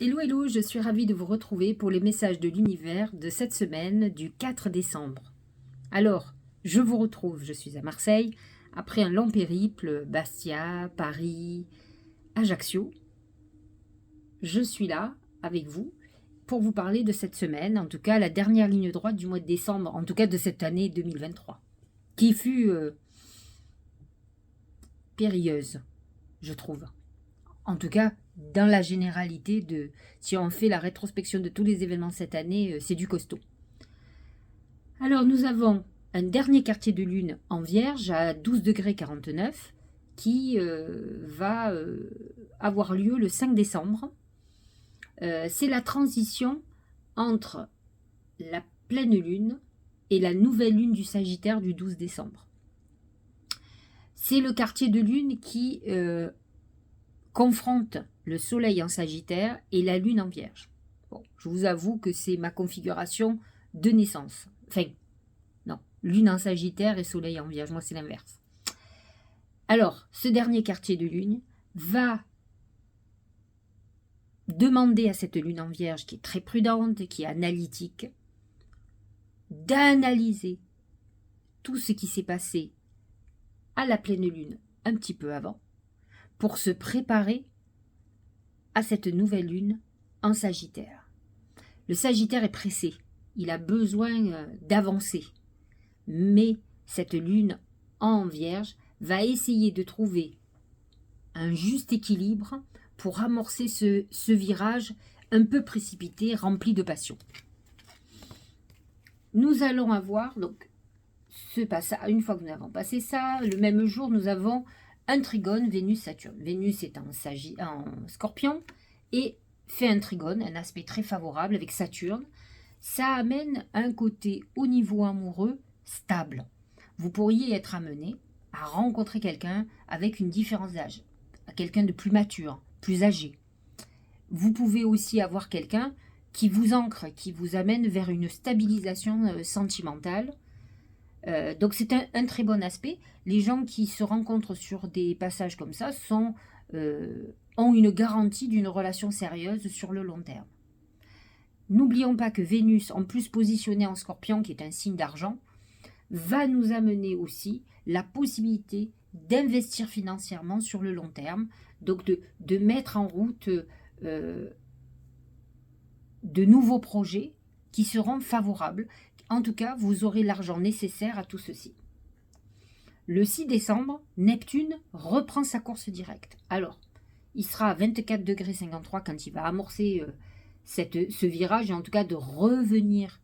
Hello, hello, je suis ravie de vous retrouver pour les messages de l'univers de cette semaine du 4 décembre. Alors, je vous retrouve, je suis à Marseille, après un long périple, Bastia, Paris, Ajaccio. Je suis là, avec vous, pour vous parler de cette semaine, en tout cas la dernière ligne droite du mois de décembre, en tout cas de cette année 2023, qui fut périlleuse, je trouve. En tout cas, dans la généralité si on fait la rétrospection de tous les événements cette année, c'est du costaud. Alors nous avons un dernier quartier de lune en Vierge à 12 degrés 49 qui va avoir lieu le 5 décembre. C'est la transition entre la pleine lune et la nouvelle lune du Sagittaire du 12 décembre. C'est le quartier de lune qui confronte le soleil en Sagittaire et la lune en Vierge. Bon, je vous avoue que c'est ma configuration de naissance. Enfin, non, lune en Sagittaire et soleil en Vierge, moi c'est l'inverse. Alors, ce dernier quartier de lune va demander à cette lune en Vierge, qui est très prudente, qui est analytique, d'analyser tout ce qui s'est passé à la pleine lune un petit peu avant, pour se préparer à cette nouvelle lune en Sagittaire. Le Sagittaire est pressé, il a besoin d'avancer, mais cette lune en Vierge va essayer de trouver un juste équilibre pour amorcer ce virage un peu précipité, rempli de passion. Nous allons avoir, donc, une fois que nous avons passé ça, le même jour, nous avons un trigone Vénus-Saturne. Vénus est en Scorpion et fait un trigone, un aspect très favorable avec Saturne. Ça amène un côté au niveau amoureux stable. Vous pourriez être amené à rencontrer quelqu'un avec une différence d'âge, quelqu'un de plus mature, plus âgé. Vous pouvez aussi avoir quelqu'un qui vous ancre, qui vous amène vers une stabilisation sentimentale. Donc c'est un très bon aspect. Les gens qui se rencontrent sur des passages comme ça ont une garantie d'une relation sérieuse sur le long terme. N'oublions pas que Vénus, en plus positionnée en Scorpion, qui est un signe d'argent, va nous amener aussi la possibilité d'investir financièrement sur le long terme, donc de mettre en route de nouveaux projets qui seront favorables. En tout cas, vous aurez l'argent nécessaire à tout ceci. Le 6 décembre, Neptune reprend sa course directe. Alors, il sera à 24 degrés 53 quand il va amorcer ce virage, et en tout cas de revenir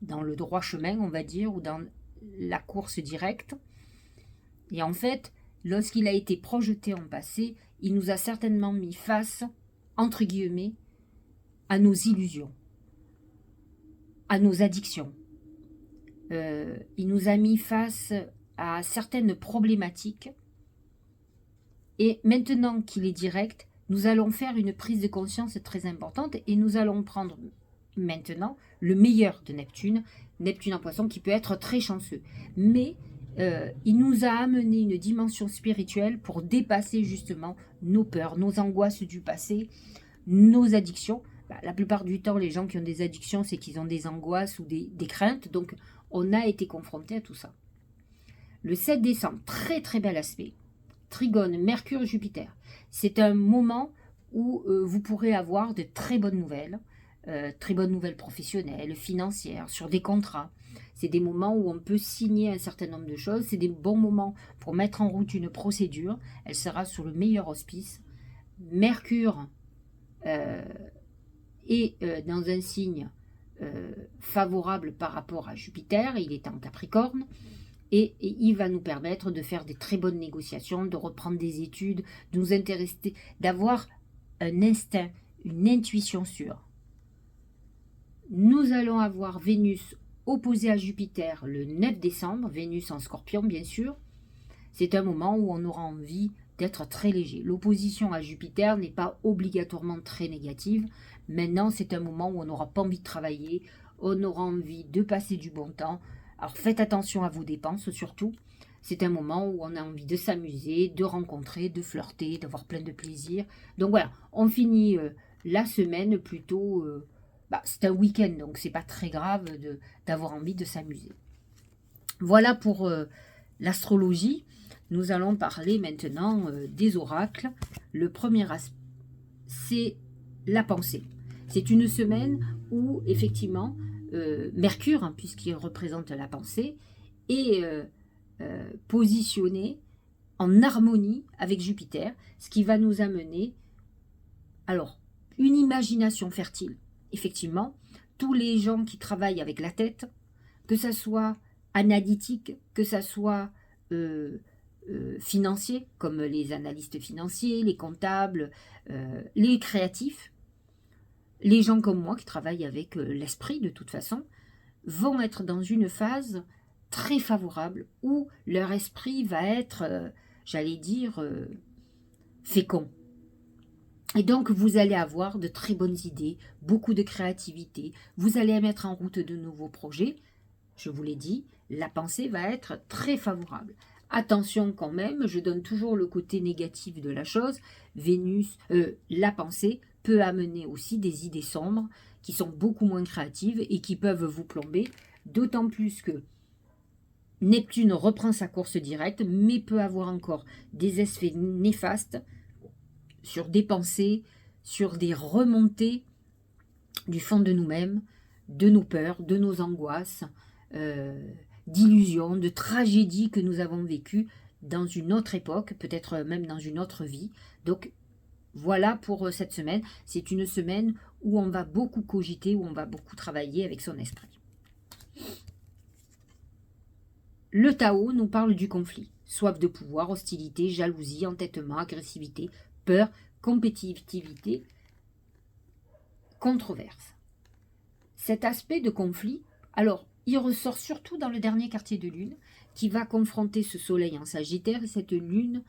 dans le droit chemin, on va dire, ou dans la course directe. Et en fait, lorsqu'il a été projeté en passé, il nous a certainement mis face, entre guillemets, à nos illusions, à nos addictions. Il nous a mis face à certaines problématiques. Et maintenant qu'il est direct, nous allons faire une prise de conscience très importante et nous allons prendre maintenant le meilleur de Neptune, Neptune en Poisson, qui peut être très chanceux. Mais il nous a amené une dimension spirituelle pour dépasser justement nos peurs, nos angoisses du passé, nos addictions. La plupart du temps, les gens qui ont des addictions, c'est qu'ils ont des angoisses ou des craintes. Donc, on a été confronté à tout ça. Le 7 décembre, très très bel aspect. Trigone, Mercure, Jupiter. C'est un moment où vous pourrez avoir de très bonnes nouvelles professionnelles, financières, sur des contrats. C'est des moments où on peut signer un certain nombre de choses. C'est des bons moments pour mettre en route une procédure. Elle sera sur le meilleur auspice. Mercure est dans un signe favorable par rapport à Jupiter. Il est en Capricorne. Et il va nous permettre de faire des très bonnes négociations, de reprendre des études, de nous intéresser, d'avoir un instinct, une intuition sûre. Nous allons avoir Vénus opposée à Jupiter le 9 décembre, Vénus en Scorpion bien sûr. C'est un moment où on aura envie d'être très léger. L'opposition à Jupiter n'est pas obligatoirement très négative. Maintenant, c'est un moment où on n'aura pas envie de travailler, on aura envie de passer du bon temps. Alors faites attention à vos dépenses surtout. C'est un moment où on a envie de s'amuser, de rencontrer, de flirter, d'avoir plein de plaisir. Donc voilà, on finit la semaine plutôt... c'est un week-end, donc c'est pas très grave d'avoir envie de s'amuser. Voilà pour l'astrologie. Nous allons parler maintenant des oracles. Le premier aspect, c'est la pensée. C'est une semaine où, effectivement, Mercure, hein, puisqu'il représente la pensée, est positionné en harmonie avec Jupiter, ce qui va nous amener, alors, une imagination fertile. Effectivement, tous les gens qui travaillent avec la tête, que ça soit analytique, que ça soit financier, comme les analystes financiers, les comptables, les créatifs, les gens comme moi qui travaillent avec l'esprit de toute façon, vont être dans une phase très favorable où leur esprit va être, j'allais dire, fécond. Et donc, vous allez avoir de très bonnes idées, beaucoup de créativité, vous allez mettre en route de nouveaux projets. Je vous l'ai dit, la pensée va être très favorable. Attention quand même, je donne toujours le côté négatif de la chose. Vénus, la pensée peut amener aussi des idées sombres qui sont beaucoup moins créatives et qui peuvent vous plomber, d'autant plus que Neptune reprend sa course directe, mais peut avoir encore des effets néfastes sur des pensées, sur des remontées du fond de nous-mêmes, de nos peurs, de nos angoisses, d'illusions, de tragédies que nous avons vécues dans une autre époque, peut-être même dans une autre vie. Donc voilà pour cette semaine. C'est une semaine où on va beaucoup cogiter, où on va beaucoup travailler avec son esprit. Le Tao nous parle du conflit. Soif de pouvoir, hostilité, jalousie, entêtement, agressivité, peur, compétitivité, controverse. Cet aspect de conflit, alors, il ressort surtout dans le dernier quartier de lune, qui va confronter ce soleil en Sagittaire et cette lune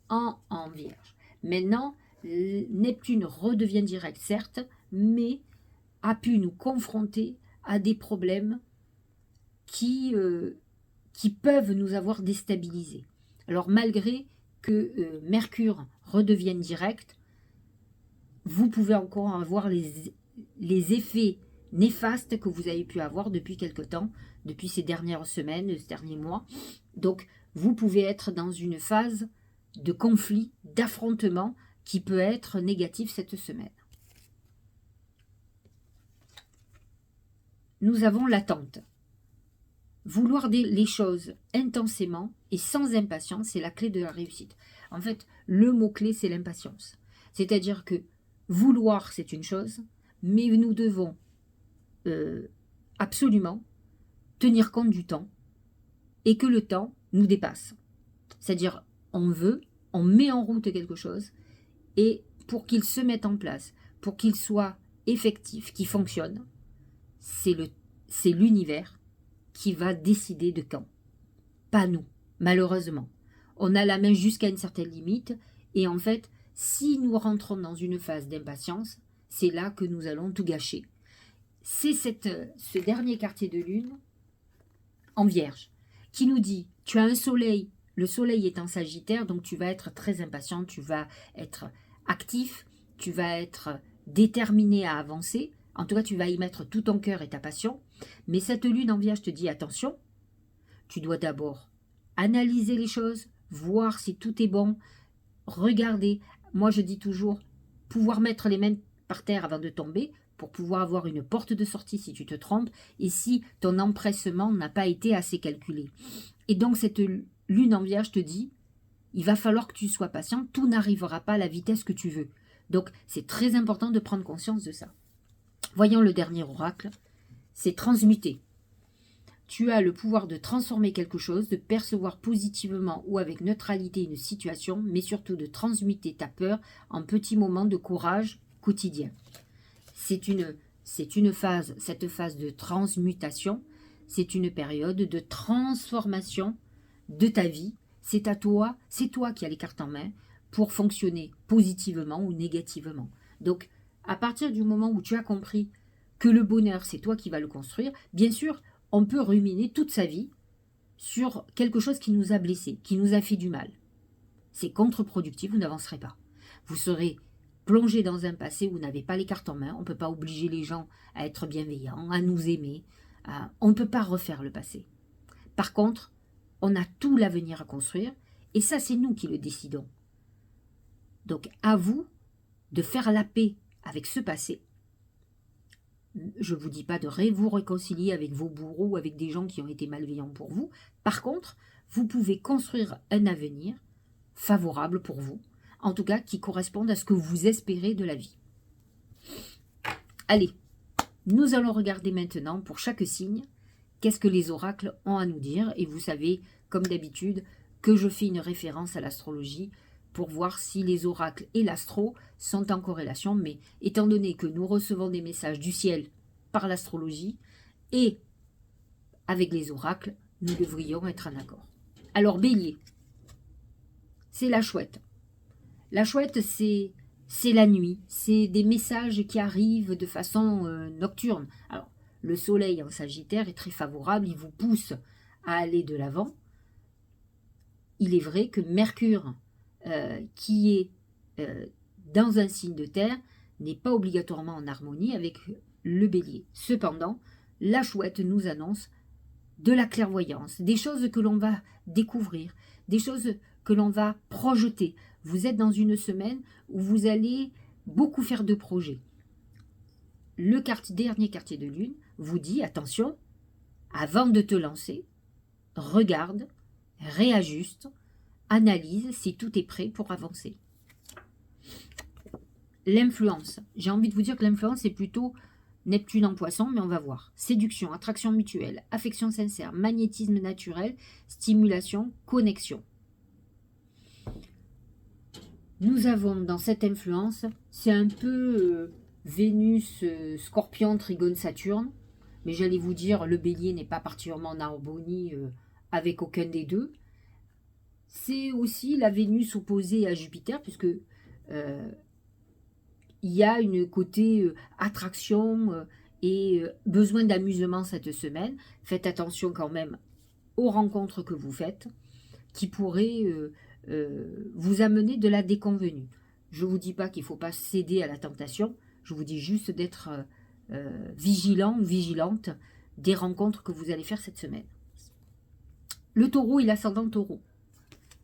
en Vierge. Maintenant, Neptune redevient direct, certes, mais a pu nous confronter à des problèmes qui peuvent nous avoir déstabilisés. Alors, malgré que Mercure redevienne direct, vous pouvez encore avoir les effets néfastes que vous avez pu avoir depuis quelque temps, depuis ces dernières semaines, ces derniers mois. Donc, vous pouvez être dans une phase de conflit, d'affrontement qui peut être négatif cette semaine. Nous avons l'attente. Vouloir les choses intensément et sans impatience, c'est la clé de la réussite. En fait, le mot-clé, c'est l'impatience. C'est-à-dire que vouloir, c'est une chose, mais nous devons absolument tenir compte du temps et que le temps nous dépasse. C'est-à-dire, on veut, on met en route quelque chose et pour qu'il se mette en place, pour qu'il soit effectif, qu'il fonctionne, c'est l'univers qui va décider de quand. Pas nous, malheureusement. On a la main jusqu'à une certaine limite et en fait, si nous rentrons dans une phase d'impatience, c'est là que nous allons tout gâcher. C'est ce dernier quartier de lune en Vierge qui nous dit, tu as un soleil, le soleil est en Sagittaire, donc tu vas être très impatient, tu vas être actif, tu vas être déterminé à avancer, en tout cas tu vas y mettre tout ton cœur et ta passion, mais cette lune en Vierge te dit, attention, tu dois d'abord analyser les choses, voir si tout est bon, regarder, moi je dis toujours, pouvoir mettre les mains par terre avant de tomber, pour pouvoir avoir une porte de sortie si tu te trompes et si ton empressement n'a pas été assez calculé. Et donc cette lune en Vierge te dit, il va falloir que tu sois patient, tout n'arrivera pas à la vitesse que tu veux. Donc c'est très important de prendre conscience de ça. Voyons le dernier oracle, c'est transmuter. Tu as le pouvoir de transformer quelque chose, de percevoir positivement ou avec neutralité une situation, mais surtout de transmuter ta peur en petits moments de courage quotidien. C'est une phase, cette phase de transmutation, c'est une période de transformation de ta vie. C'est toi qui as les cartes en main pour fonctionner positivement ou négativement. Donc, à partir du moment où tu as compris que le bonheur, c'est toi qui vas le construire, bien sûr, on peut ruminer toute sa vie sur quelque chose qui nous a blessés, qui nous a fait du mal. C'est contre-productif, vous n'avancerez pas. Vous serez plongé dans un passé où vous n'avez pas les cartes en main. On ne peut pas obliger les gens à être bienveillants, à nous aimer. On ne peut pas refaire le passé. Par contre, on a tout l'avenir à construire, et ça, c'est nous qui le décidons. Donc, à vous de faire la paix avec ce passé. Je ne vous dis pas de vous réconcilier avec vos bourreaux ou avec des gens qui ont été malveillants pour vous. Par contre, vous pouvez construire un avenir favorable pour vous, en tout cas qui corresponde à ce que vous espérez de la vie. Allez, nous allons regarder maintenant pour chaque signe qu'est-ce que les oracles ont à nous dire. Et vous savez, comme d'habitude, que je fais une référence à l'astrologie pour voir si les oracles et l'astro sont en corrélation. Mais étant donné que nous recevons des messages du ciel par l'astrologie et avec les oracles, nous devrions être en accord. Alors, Bélier, c'est la chouette. La chouette, c'est la nuit. C'est des messages qui arrivent de façon nocturne. Alors, le soleil en Sagittaire est très favorable. Il vous pousse à aller de l'avant. Il est vrai que Mercure, qui est dans un signe de terre, n'est pas obligatoirement en harmonie avec le Bélier. Cependant, la chouette nous annonce de la clairvoyance, des choses que l'on va découvrir, des choses que l'on va projeter. Vous êtes dans une semaine où vous allez beaucoup faire de projets. Le dernier quartier de lune vous dit, attention, avant de te lancer, regarde, réajuste, analyse si tout est prêt pour avancer. L'influence. J'ai envie de vous dire que l'influence est plutôt Neptune en Poisson, mais on va voir. Séduction, attraction mutuelle, affection sincère, magnétisme naturel, stimulation, connexion. Nous avons dans cette influence, c'est un peu Vénus, Scorpion, Trigone, Saturne, mais j'allais vous dire, le Bélier n'est pas particulièrement en harmonie avec aucun des deux. C'est aussi la Vénus opposée à Jupiter, puisque il y a une côté attraction et besoin d'amusement cette semaine. Faites attention quand même aux rencontres que vous faites, qui pourraient vous amener de la déconvenue. Je ne vous dis pas qu'il ne faut pas céder à la tentation, je vous dis juste d'être vigilant ou vigilante des rencontres que vous allez faire cette semaine. Le taureau et l'ascendant taureau,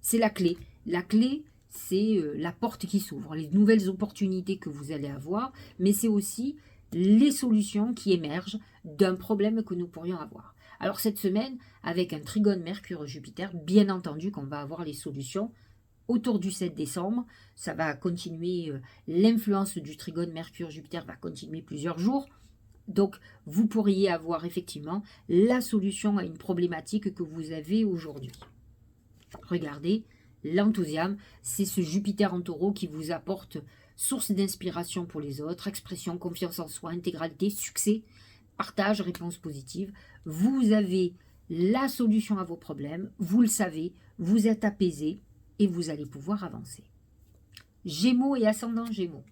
c'est la clé. La clé, c'est la porte qui s'ouvre, les nouvelles opportunités que vous allez avoir, mais c'est aussi les solutions qui émergent d'un problème que nous pourrions avoir. Alors cette semaine, avec un trigone Mercure-Jupiter, bien entendu qu'on va avoir les solutions autour du 7 décembre. Ça va continuer, l'influence du trigone Mercure-Jupiter va continuer plusieurs jours. Donc vous pourriez avoir effectivement la solution à une problématique que vous avez aujourd'hui. Regardez, l'enthousiasme, c'est ce Jupiter en taureau qui vous apporte source d'inspiration pour les autres, expression, confiance en soi, intégralité, succès, partage, réponse positive. Vous avez la solution à vos problèmes, vous le savez, vous êtes apaisé et vous allez pouvoir avancer. Gémeaux et ascendant Gémeaux,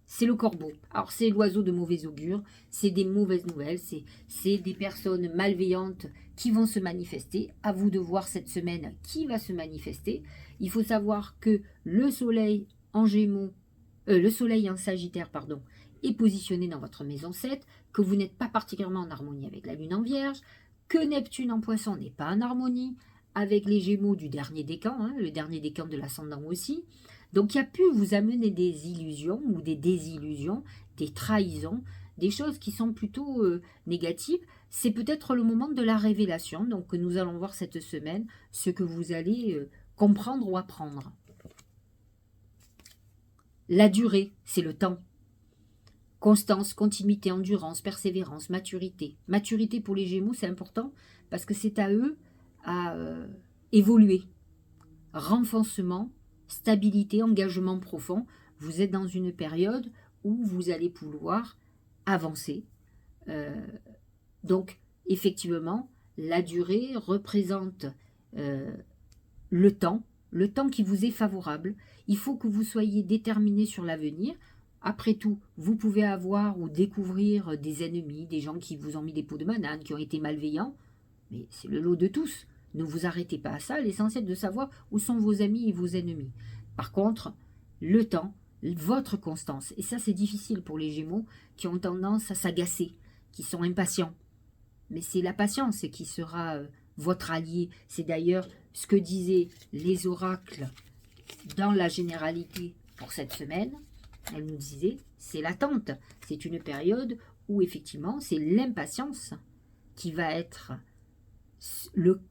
c'est le corbeau. Alors c'est l'oiseau de mauvais augure, c'est des mauvaises nouvelles, c'est des personnes malveillantes qui vont se manifester. À vous de voir cette semaine qui va se manifester. Il faut savoir que le soleil en Gémeaux, le soleil en Sagittaire, pardon, est positionné dans votre maison 7, que vous n'êtes pas particulièrement en harmonie avec la lune en Vierge, que Neptune en Poisson n'est pas en harmonie avec les Gémeaux du dernier décan, le dernier décan de l'ascendant aussi. Donc il y a pu vous amener des illusions ou des désillusions, des trahisons, des choses qui sont plutôt négatives. C'est peut-être le moment de la révélation, donc nous allons voir cette semaine ce que vous allez comprendre ou apprendre. La durée, c'est le temps. Constance, continuité, endurance, persévérance, maturité. Maturité pour les Gémeaux, c'est important parce que c'est à eux à évoluer. Renforcement, stabilité, engagement profond. Vous êtes dans une période où vous allez pouvoir avancer. Donc, effectivement, la durée représente le temps qui vous est favorable. Il faut que vous soyez déterminé sur l'avenir. Après tout, vous pouvez avoir ou découvrir des ennemis, des gens qui vous ont mis des pots de banane, qui ont été malveillants, mais c'est le lot de tous. Ne vous arrêtez pas à ça, l'essentiel de savoir où sont vos amis et vos ennemis. Par contre, le temps, votre constance. Et ça, c'est difficile pour les Gémeaux qui ont tendance à s'agacer, qui sont impatients. Mais c'est la patience qui sera votre allié. C'est d'ailleurs ce que disaient les oracles dans la généralité pour cette semaine. Elle nous disait, c'est l'attente. C'est une période où effectivement, c'est l'impatience qui va être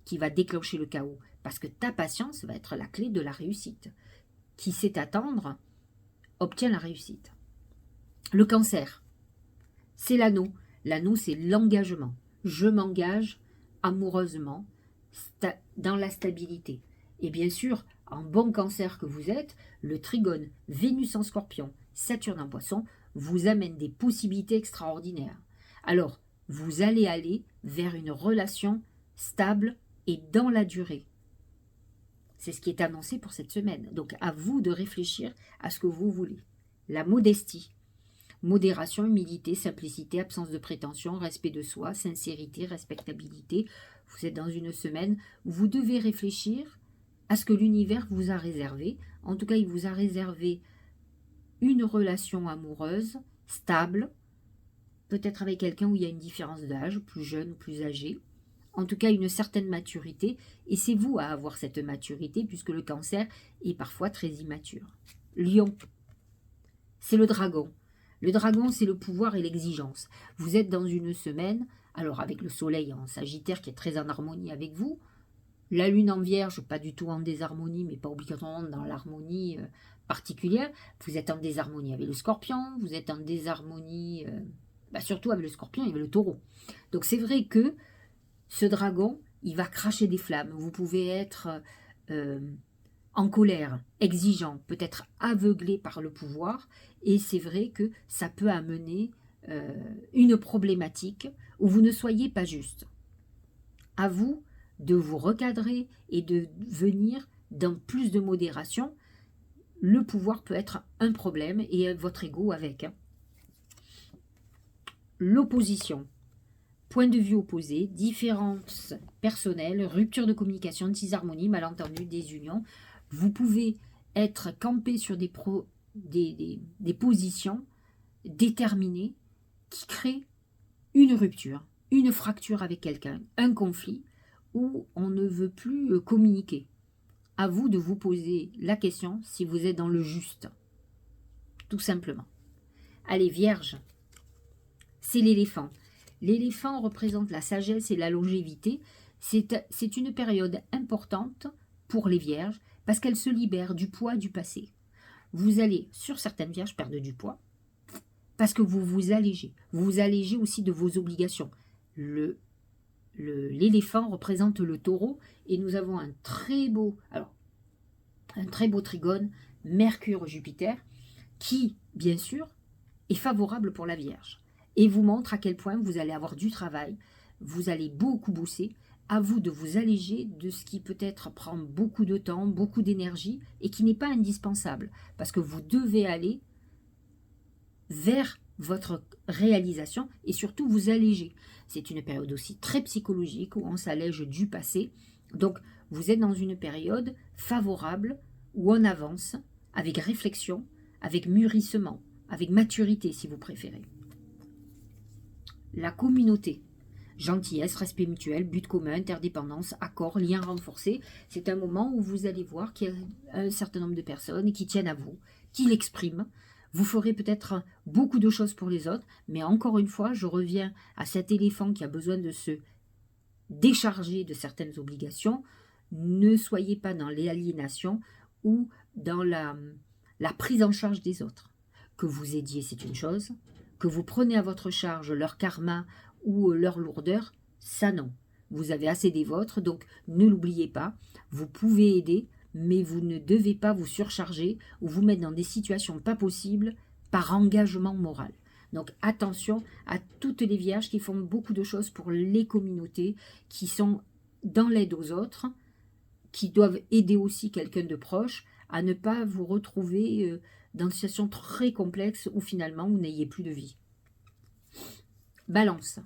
qui va déclencher le chaos. Parce que ta patience va être la clé de la réussite. Qui sait attendre obtient la réussite. Le Cancer, c'est l'anneau. L'anneau, c'est l'engagement. Je m'engage amoureusement dans la stabilité. Et bien sûr, en bon Cancer que vous êtes, le trigone Vénus en Scorpion, Saturne en Poisson vous amène des possibilités extraordinaires. Alors, vous allez aller vers une relation stable et dans la durée. C'est ce qui est annoncé pour cette semaine. Donc, à vous de réfléchir à ce que vous voulez. La modestie. Modération, humilité, simplicité, absence de prétention, respect de soi, sincérité, respectabilité. Vous êtes dans une semaine où vous devez réfléchir à ce que l'univers vous a réservé. En tout cas, il vous a réservé une relation amoureuse, stable, peut-être avec quelqu'un où il y a une différence d'âge, plus jeune ou plus âgé. En tout cas, une certaine maturité. Et c'est vous à avoir cette maturité, puisque le Cancer est parfois très immature. Lion, c'est le dragon. Le dragon, c'est le pouvoir et l'exigence. Vous êtes dans une semaine, alors avec le soleil en Sagittaire qui est très en harmonie avec vous, la lune en Vierge, pas du tout en désharmonie, mais pas obligatoirement dans l'harmonie particulière. Vous êtes en désharmonie avec le Scorpion, vous êtes en désharmonie, surtout avec le Scorpion et avec le Taureau. Donc c'est vrai que ce dragon, il va cracher des flammes. Vous pouvez être en colère, exigeant, peut-être aveuglé par le pouvoir. Et c'est vrai que ça peut amener une problématique où vous ne soyez pas juste. À vous de vous recadrer et de venir dans plus de modération. Le pouvoir peut être un problème et votre ego avec. L'opposition. Point de vue opposé, différences personnelles, rupture de communication, disharmonie, malentendu, désunion. Vous pouvez être campé sur des positions déterminées qui créent une rupture, une fracture avec quelqu'un, un conflit où on ne veut plus communiquer. À vous de vous poser la question si vous êtes dans le juste, tout simplement. Allez, Vierge, c'est l'éléphant. L'éléphant représente la sagesse et la longévité. C'est une période importante pour les vierges parce qu'elles se libèrent du poids du passé. Vous allez, sur certaines vierges, perdre du poids parce que vous vous allégez. Vous vous allégez aussi de vos obligations. L'éléphant représente le taureau et nous avons un très beau trigone, Mercure-Jupiter, qui, bien sûr, est favorable pour la Vierge et vous montre à quel point vous allez avoir du travail, vous allez beaucoup bosser. À vous de vous alléger de ce qui peut-être prend beaucoup de temps, beaucoup d'énergie et qui n'est pas indispensable parce que vous devez aller vers votre réalisation et surtout vous alléger. C'est une période aussi très psychologique où on s'allège du passé. Donc, vous êtes dans une période favorable où on avance avec réflexion, avec mûrissement, avec maturité si vous préférez. La communauté. Gentillesse, respect mutuel, but commun, interdépendance, accord, lien renforcé. C'est un moment où vous allez voir qu'il y a un certain nombre de personnes qui tiennent à vous, qui l'expriment. Vous ferez peut-être beaucoup de choses pour les autres, mais encore une fois, je reviens à cet éléphant qui a besoin de se décharger de certaines obligations. Ne soyez pas dans l'aliénation ou dans la prise en charge des autres. Que vous aidiez, c'est une chose. Que vous prenez à votre charge leur karma ou leur lourdeur, ça non. Vous avez assez des vôtres, donc ne l'oubliez pas. Vous pouvez aider, mais vous ne devez pas vous surcharger ou vous mettre dans des situations pas possibles par engagement moral. Donc attention à toutes les vierges qui font beaucoup de choses pour les communautés, qui sont dans l'aide aux autres, qui doivent aider aussi quelqu'un de proche, à ne pas vous retrouver dans une situation très complexe où finalement vous n'ayez plus de vie. Balance,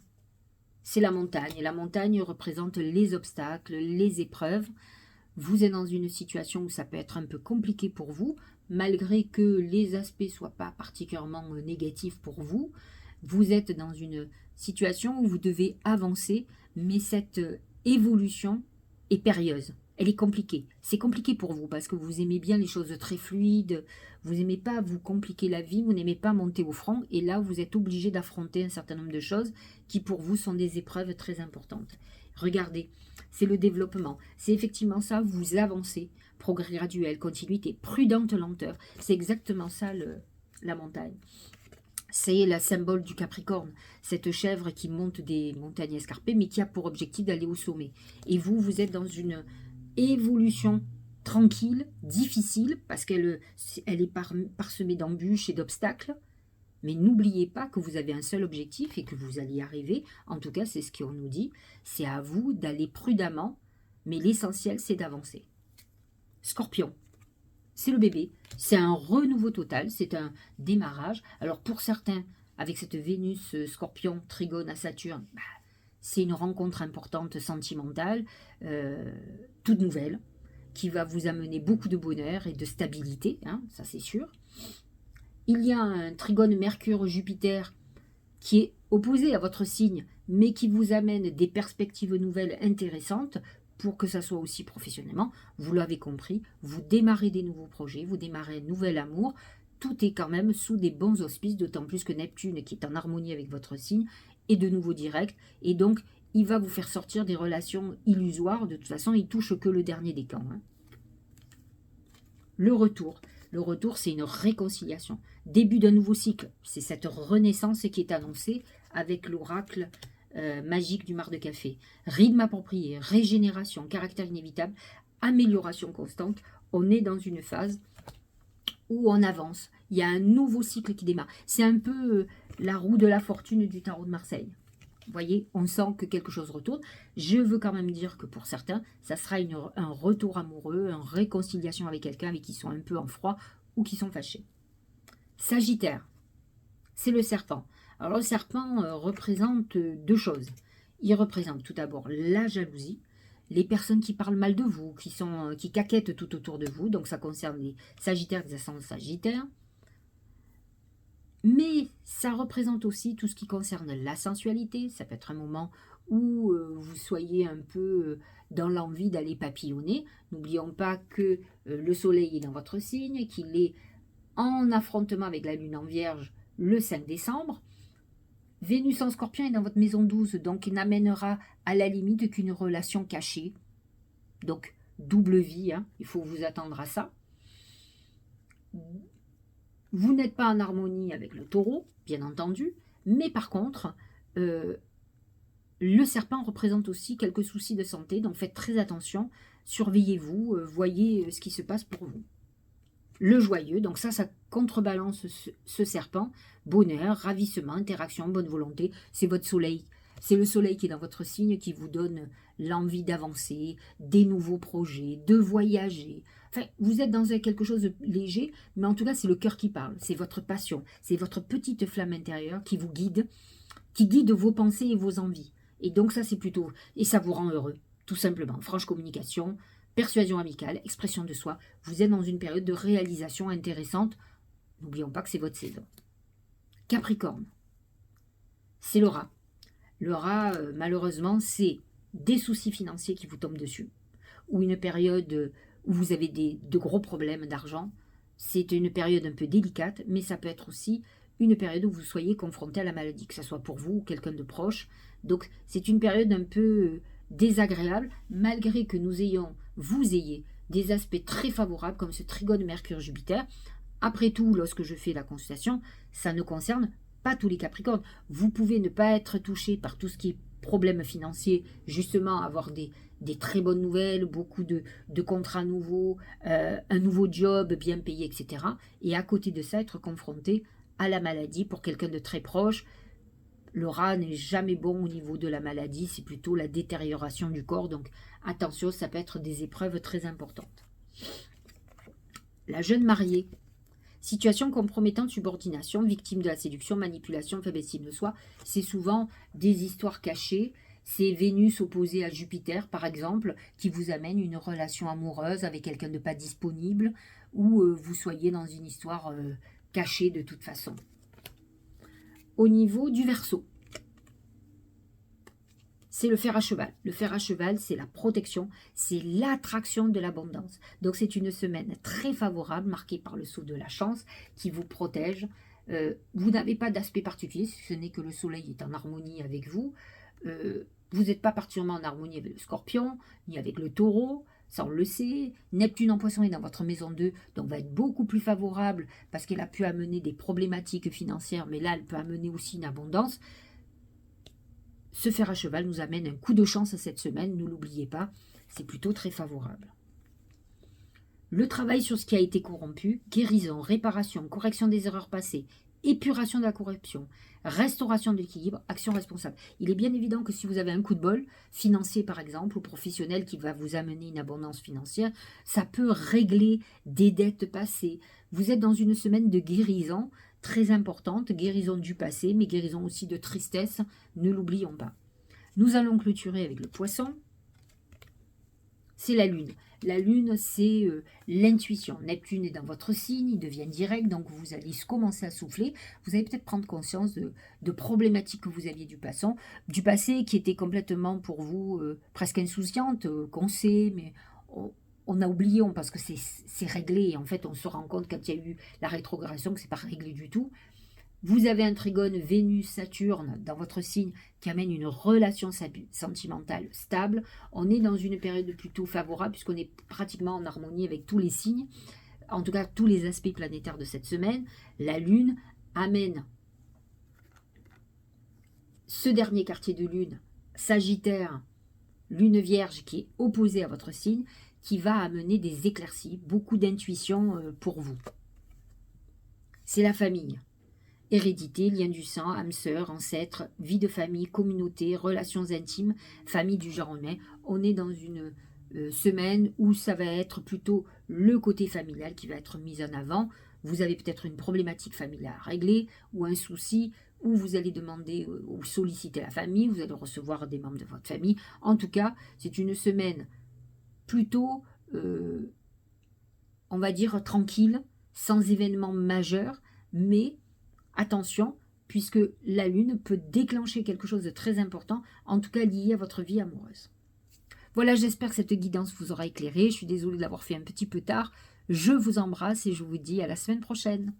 c'est la montagne. Et la montagne représente les obstacles, les épreuves. Vous êtes dans une situation où ça peut être un peu compliqué pour vous, malgré que les aspects ne soient pas particulièrement négatifs pour vous, vous êtes dans une situation où vous devez avancer, mais cette évolution est périlleuse. Elle est compliquée. C'est compliqué pour vous parce que vous aimez bien les choses très fluides, vous n'aimez pas vous compliquer la vie, vous n'aimez pas monter au front, et là vous êtes obligé d'affronter un certain nombre de choses qui pour vous sont des épreuves très importantes. Regardez, c'est le développement, c'est effectivement ça, vous avancez, progrès graduel, continuité, prudente lenteur, c'est exactement ça la montagne. C'est le symbole du Capricorne, cette chèvre qui monte des montagnes escarpées, mais qui a pour objectif d'aller au sommet. Et vous, vous êtes dans une évolution tranquille, difficile, parce qu'elle est parsemée d'embûches et d'obstacles. Mais n'oubliez pas que vous avez un seul objectif et que vous allez y arriver. En tout cas, c'est ce qu'on nous dit. C'est à vous d'aller prudemment, mais l'essentiel, c'est d'avancer. Scorpion. C'est le bébé, c'est un renouveau total, c'est un démarrage. Alors pour certains, avec cette Vénus Scorpion trigone à Saturne, c'est une rencontre importante sentimentale, toute nouvelle, qui va vous amener beaucoup de bonheur et de stabilité, hein, ça c'est sûr. Il y a un trigone Mercure-Jupiter qui est opposé à votre signe, mais qui vous amène des perspectives nouvelles intéressantes, pour que ça soit aussi professionnellement, vous l'avez compris, vous démarrez des nouveaux projets, vous démarrez un nouvel amour, tout est quand même sous des bons auspices, d'autant plus que Neptune, qui est en harmonie avec votre signe, est de nouveau direct, et donc il va vous faire sortir des relations illusoires, de toute façon il touche que le dernier des camps. Hein. Le retour, c'est une réconciliation, début d'un nouveau cycle, c'est cette renaissance qui est annoncée avec l'oracle magique du mar de café. Rythme approprié, régénération, caractère inévitable, amélioration constante. On est dans une phase où on avance. Il y a un nouveau cycle qui démarre. C'est un peu la roue de la fortune du tarot de Marseille. Vous voyez, on sent que quelque chose retourne. Je veux quand même dire que pour certains, ça sera un retour amoureux, une réconciliation avec quelqu'un avec qui ils sont un peu en froid ou qui sont fâchés. Sagittaire, c'est le serpent. Alors le serpent représente deux choses. Il représente tout d'abord la jalousie, les personnes qui parlent mal de vous, qui caquettent tout autour de vous, donc ça concerne les sagittaires, les ascendants sagittaires. Mais ça représente aussi tout ce qui concerne la sensualité, ça peut être un moment où vous soyez un peu dans l'envie d'aller papillonner. N'oublions pas que le soleil est dans votre signe, qu'il est en affrontement avec la lune en vierge le 5 décembre. Vénus en Scorpion est dans votre maison 12, donc il n'amènera à la limite qu'une relation cachée. Donc, double vie, hein, il faut vous attendre à ça. Vous n'êtes pas en harmonie avec le taureau, bien entendu, mais par contre, le serpent représente aussi quelques soucis de santé, donc faites très attention, surveillez-vous, voyez ce qui se passe pour vous. Le joyeux, donc ça contrebalance ce serpent, bonheur, ravissement, interaction, bonne volonté, c'est votre soleil. C'est le soleil qui est dans votre signe qui vous donne l'envie d'avancer, des nouveaux projets, de voyager. Enfin, vous êtes dans quelque chose de léger, mais en tout cas, c'est le cœur qui parle, c'est votre passion, c'est votre petite flamme intérieure qui vous guide, qui guide vos pensées et vos envies. Et donc ça, c'est plutôt... Et ça vous rend heureux, tout simplement. Franche communication, persuasion amicale, expression de soi. Vous êtes dans une période de réalisation intéressante. N'oublions pas que c'est votre saison. Capricorne, c'est le rat. Le rat, malheureusement, c'est des soucis financiers qui vous tombent dessus. Ou une période où vous avez de gros problèmes d'argent. C'est une période un peu délicate, mais ça peut être aussi une période où vous soyez confronté à la maladie, que ce soit pour vous ou quelqu'un de proche. Donc, c'est une période un peu désagréable, malgré que vous ayez des aspects très favorables, comme ce trigone Mercure-Jupiter. Après tout, lorsque je fais la consultation, ça ne concerne pas tous les Capricornes. Vous pouvez ne pas être touché par tout ce qui est problèmes financiers, justement avoir des très bonnes nouvelles, beaucoup de contrats nouveaux, un nouveau job bien payé, etc. Et à côté de ça, être confronté à la maladie pour quelqu'un de très proche. Le rat n'est jamais bon au niveau de la maladie, c'est plutôt la détérioration du corps. Donc attention, ça peut être des épreuves très importantes. La jeune mariée. Situation compromettante, subordination, victime de la séduction, manipulation, faible estime de soi. C'est souvent des histoires cachées. C'est Vénus opposée à Jupiter, par exemple, qui vous amène une relation amoureuse avec quelqu'un de pas disponible ou vous soyez dans une histoire cachée de toute façon. Au niveau du Verseau, c'est le fer à cheval. Le fer à cheval, c'est la protection, c'est l'attraction de l'abondance. Donc c'est une semaine très favorable, marquée par le sceau de la chance, qui vous protège. Vous n'avez pas d'aspect particulier, si ce n'est que le soleil est en harmonie avec vous. Vous n'êtes pas particulièrement en harmonie avec le scorpion, ni avec le taureau, ça on le sait. Neptune en poisson est dans votre maison 2, donc va être beaucoup plus favorable, parce qu'elle a pu amener des problématiques financières, mais là elle peut amener aussi une abondance. Ce fer à cheval nous amène un coup de chance cette semaine, ne l'oubliez pas, c'est plutôt très favorable. Le travail sur ce qui a été corrompu, guérison, réparation, correction des erreurs passées, épuration de la corruption, restauration de l'équilibre, action responsable. Il est bien évident que si vous avez un coup de bol, financier par exemple, ou professionnel qui va vous amener une abondance financière, ça peut régler des dettes passées. Vous êtes dans une semaine de guérison très importante, guérison du passé, mais guérison aussi de tristesse, ne l'oublions pas. Nous allons clôturer avec le poisson. C'est la lune. La lune, c'est l'intuition. Neptune est dans votre signe, il devient direct, donc vous allez commencer à souffler. Vous allez peut-être prendre conscience de problématiques que vous aviez du passé qui étaient complètement pour vous presque insouciantes, qu'on sait, mais on a oublié, parce que c'est réglé. Et en fait, on se rend compte quand il y a eu la rétrogradation que ce n'est pas réglé du tout. Vous avez un trigone Vénus-Saturne dans votre signe qui amène une relation sentimentale stable. On est dans une période plutôt favorable puisqu'on est pratiquement en harmonie avec tous les signes, en tout cas tous les aspects planétaires de cette semaine. La Lune amène ce dernier quartier de Lune, Sagittaire, Lune Vierge qui est opposée à votre signe, qui va amener des éclaircies, beaucoup d'intuition pour vous. C'est la famille. Hérédité, lien du sang, âme sœur, ancêtre, vie de famille, communauté, relations intimes, famille du genre humain. On est dans une semaine où ça va être plutôt le côté familial qui va être mis en avant. Vous avez peut-être une problématique familiale à régler ou un souci où vous allez demander ou solliciter la famille, vous allez recevoir des membres de votre famille. En tout cas, c'est une semaine plutôt, on va dire, tranquille, sans événements majeurs, mais attention, puisque la Lune peut déclencher quelque chose de très important, en tout cas lié à votre vie amoureuse. Voilà, j'espère que cette guidance vous aura éclairé. Je suis désolée de l'avoir fait un petit peu tard. Je vous embrasse et je vous dis à la semaine prochaine.